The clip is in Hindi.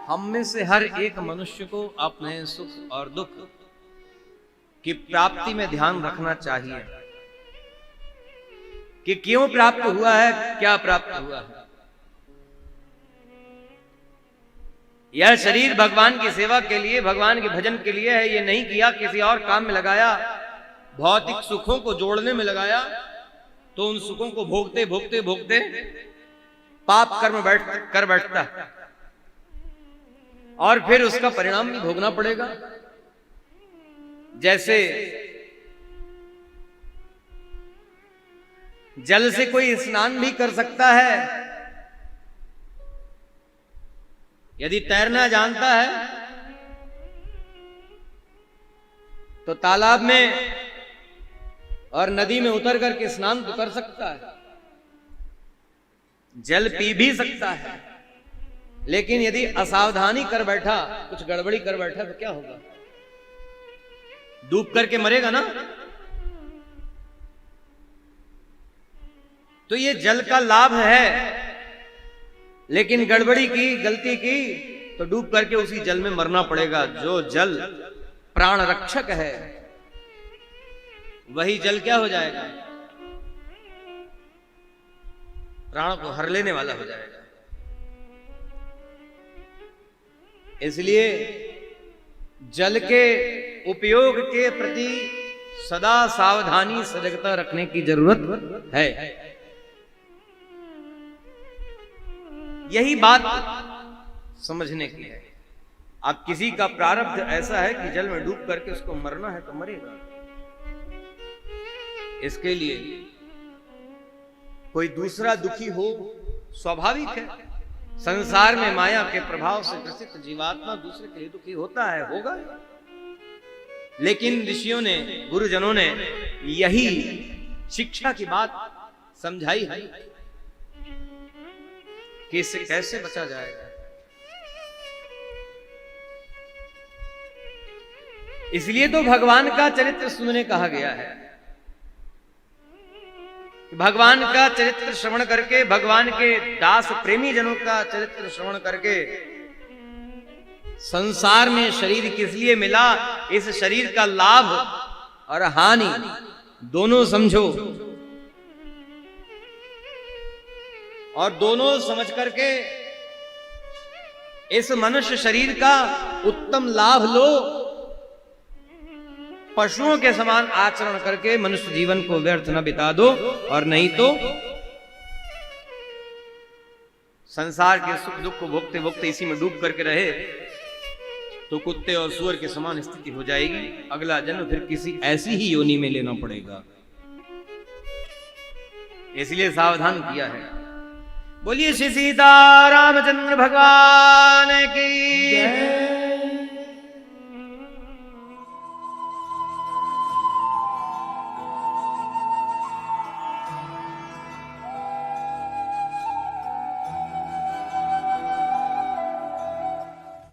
हम में से हर एक मनुष्य को अपने सुख और दुख की प्राप्ति में ध्यान रखना चाहिए कि क्यों प्राप्त हुआ है, क्या प्राप्त हुआ है। यह शरीर भगवान की सेवा के लिए, भगवान के भजन के लिए है। ये नहीं किया, किसी और काम में लगाया, भौतिक सुखों को जोड़ने में लगाया, तो उन सुखों को भोगते भोगते भोगते पाप कर्म कर बैठता और फिर उसका परिणाम भी भोगना पड़ेगा। जैसे जल से कोई स्नान भी कर सकता है, यदि तैरना जानता है तो तालाब में और नदी में उतर करके स्नान तो कर सकता है, जल पी भी सकता है। लेकिन यदि असावधानी कर बैठा, कुछ गड़बड़ी कर बैठा, तो क्या होगा? डूब करके मरेगा ना। तो ये जल का लाभ है, लेकिन गड़बड़ी की, गलती की तो डूब करके उसी जल में मरना पड़ेगा। जो जल प्राण रक्षक है वही जल क्या हो जाएगा? प्राण को हर लेने वाला हो जाएगा। इसलिए जल के उपयोग के प्रति सदा सावधानी, सजगता रखने की जरूरत है। यही बात समझने की है। अब किसी का प्रारब्ध ऐसा है कि जल में डूब करके उसको मरना है तो मरेगा। इसके लिए कोई दूसरा दुखी हो स्वाभाविक है। संसार में माया के प्रभाव से ग्रसित जीवात्मा दूसरे के लिए दुखी होता है, होगा। लेकिन ऋषियों ने, गुरुजनों ने यही शिक्षा की बात समझाई है कि इससे कैसे बचा जाएगा। इसलिए तो भगवान का चरित्र सुनने कहा गया है। भगवान का चरित्र श्रवण करके, भगवान के दास प्रेमी जनों का चरित्र श्रवण करके, संसार में शरीर किस लिए मिला, इस शरीर का लाभ और हानि दोनों समझो, और दोनों समझ करके इस मनुष्य शरीर का उत्तम लाभ लो। पशुओं के समान आचरण करके मनुष्य जीवन को व्यर्थ न बिता दो, और नहीं तो संसार के सुख दुख को भोगते भोगते इसी में डूब करके रहे तो कुत्ते और सुअर के समान स्थिति हो जाएगी। अगला जन्म फिर किसी ऐसी ही योनि में लेना पड़ेगा। इसलिए सावधान किया है। बोलिए श्री सीता रामचंद्र भगवान की जय।